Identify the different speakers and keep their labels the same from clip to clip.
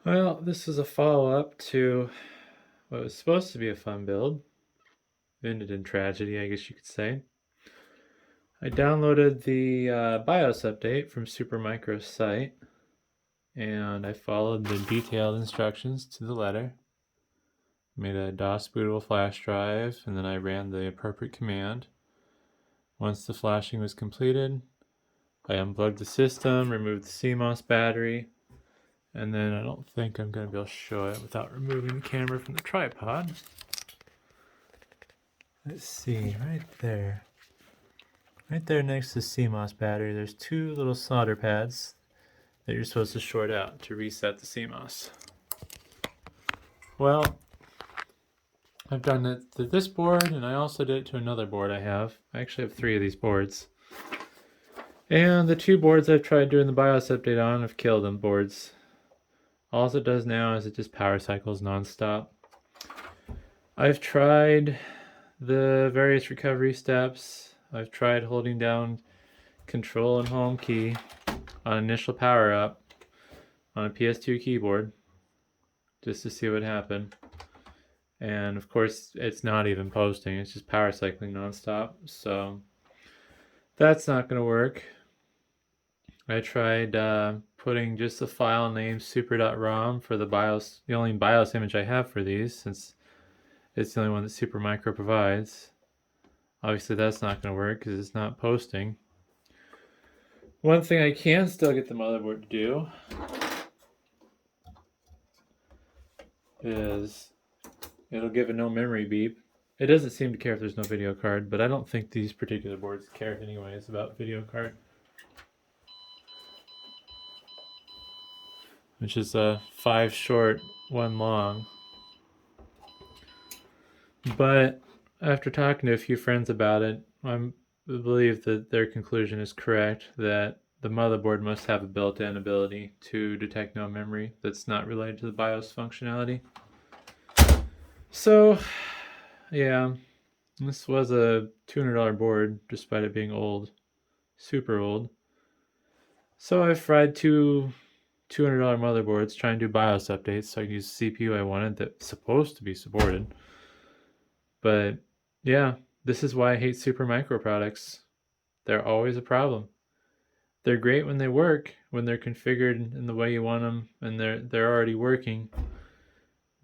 Speaker 1: Well, this is a follow-up to what was supposed to be a fun build. Ended in tragedy, I guess you could say. I downloaded the BIOS update from Supermicro's site, and I followed the detailed instructions to the letter. Made a DOS bootable flash drive, and then I ran the appropriate command. Once the flashing was completed, I unplugged the system, removed the CMOS battery, and then I don't think I'm going to be able to show it without removing the camera from the tripod. Let's see, right there. Right there next to the CMOS battery, there's two little solder pads that you're supposed to short out to reset the CMOS. Well, I've done it to this board, and I also did it to another board I have. I actually have 3 of these boards. And the 2 boards I've tried doing the BIOS update on have killed them boards. All it does now is it just power cycles nonstop. I've tried the various recovery steps. I've tried holding down Control and Home key on initial power up on a PS2 keyboard just to see what happened. And of course, it's not even posting, it's just power cycling nonstop. So that's not going to work. I tried putting just a file named super.rom for the BIOS, the only BIOS image I have for these, since it's the only one that Supermicro provides. Obviously, that's not going to work because it's not posting. One thing I can still get the motherboard to do is it'll give a no memory beep. It doesn't seem to care if there's no video card, but I don't think these particular boards care anyways about video card. Which is a 5 short, 1 long. But after talking to a few friends about it, I believe that their conclusion is correct, that the motherboard must have a built-in ability to detect no memory that's not related to the BIOS functionality. So, yeah, this was a $200 board, despite it being old, super old. So I've fried 2 $200 motherboards trying to do BIOS updates so I can use the CPU I wanted that's supposed to be supported. But yeah, this is why I hate Supermicro products. They're always a problem. They're great when they work, when they're configured in the way you want them and they're already working.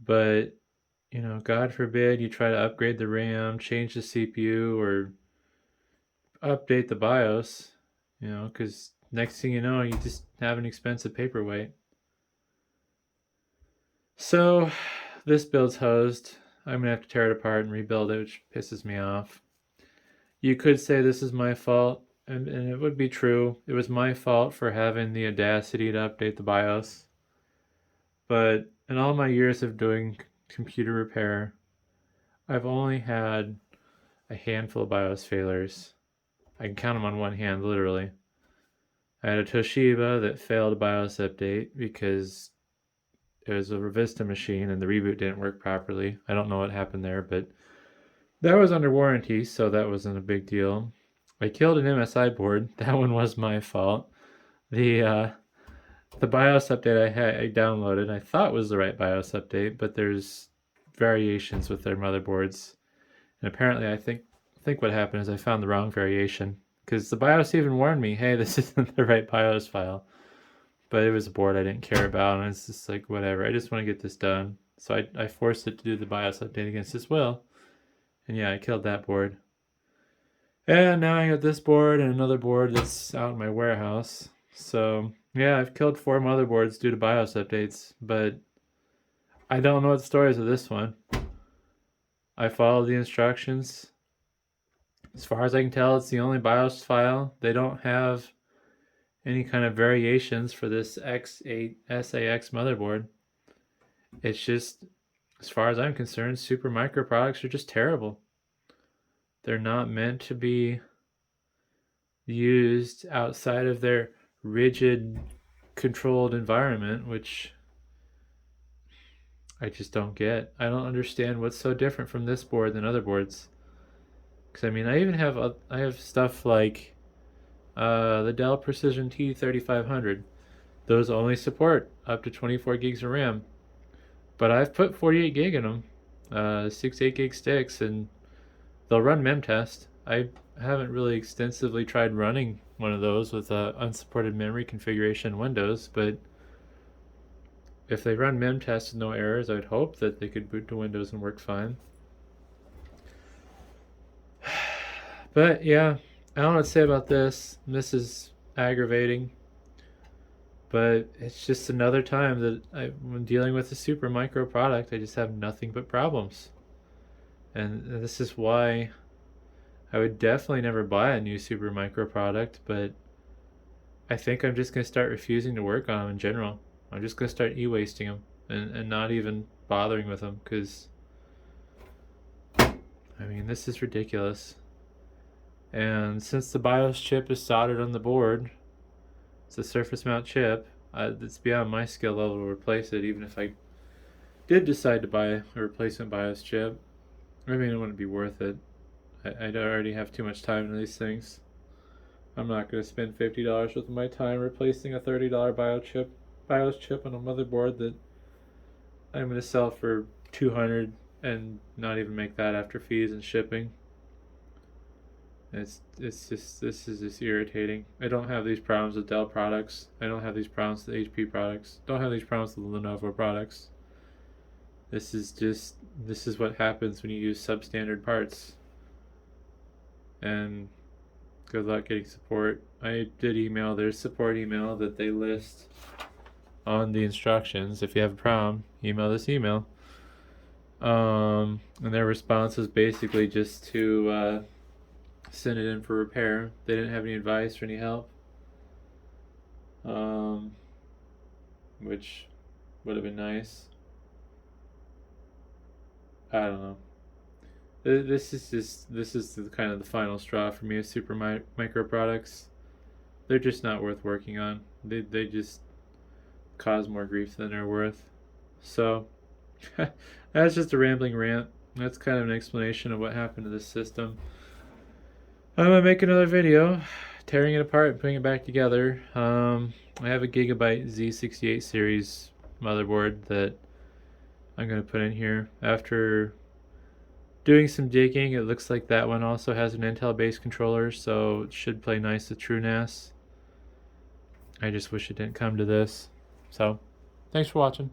Speaker 1: But God forbid you try to upgrade the RAM, change the CPU, or update the BIOS, because next thing you know, you just have an expensive paperweight. So this build's hosed. I'm gonna have to tear it apart and rebuild it, which pisses me off. You could say this is my fault, and it would be true. It was my fault for having the audacity to update the BIOS. But in all my years of doing computer repair, I've only had a handful of BIOS failures. I can count them on one hand, literally. I had a Toshiba that failed a BIOS update because it was a Revista machine and the reboot didn't work properly. I don't know what happened there, but that was under warranty, so that wasn't a big deal. I killed an MSI board. That one was my fault. The BIOS update I downloaded, I thought was the right BIOS update, but there's variations with their motherboards, and apparently I think what happened is I found the wrong variation because the BIOS even warned me, hey, this isn't the right BIOS file. But it was a board I didn't care about, and it's just like, whatever. I just want to get this done. So I forced it to do the BIOS update against its will. And yeah, I killed that board. And now I got this board and another board that's out in my warehouse. So yeah, I've killed 4 motherboards due to BIOS updates, but I don't know what the story is with this one. I followed the instructions. As far as I can tell, it's the only BIOS file. They don't have any kind of variations for this X8 SAX motherboard. It's just, as far as I'm concerned, Supermicro products are just terrible. They're not meant to be used outside of their rigid, controlled environment, which I just don't get. I don't understand what's so different from this board than other boards. Because I mean, I have stuff like the Dell Precision T3500. those only support up to 24 gigs of RAM. But I've put 48 gig in them, 6 8 gig sticks, and they'll run memtest. I haven't really extensively tried running one of those with unsupported memory configuration in Windows, but if they run memtest with no errors, I would hope that they could boot to Windows and work fine. But yeah, I don't know what to say about this. This is aggravating, but it's just another time that when dealing with a Supermicro product, I just have nothing but problems. And this is why I would definitely never buy a new Supermicro product, but I think I'm just going to start refusing to work on them in general. I'm just going to start e-wasting them and not even bothering with them, because, I mean, this is ridiculous. And since the BIOS chip is soldered on the board, it's a surface mount chip, it's beyond my skill level to replace it, even if I did decide to buy a replacement BIOS chip. I mean, it wouldn't be worth it. I already have too much time in these things. I'm not going to spend $50 worth of my time replacing a $30 BIOS chip on a motherboard that I'm going to sell for $200 and not even make that after fees and shipping. This is just irritating. I don't have these problems with Dell products. I don't have these problems with HP products. Don't have these problems with Lenovo products. This is what happens when you use substandard parts. And good luck getting support. I did email their support email that they list on the instructions. If you have a problem, email this email. And their response was basically just to send it in for repair. They didn't have any advice or any help, which would have been nice. I don't know. This is the kind of the final straw for me with Supermicro products. They're just not worth working on. They just cause more grief than they're worth. So that's just a rambling rant. That's kind of an explanation of what happened to this system. I'm gonna make another video tearing it apart and putting it back together. I have a Gigabyte Z68 series motherboard that I'm gonna put in here. After doing some digging, it looks like that one also has an Intel based controller, so it should play nice with TrueNAS. I just wish it didn't come to this. So, thanks for watching.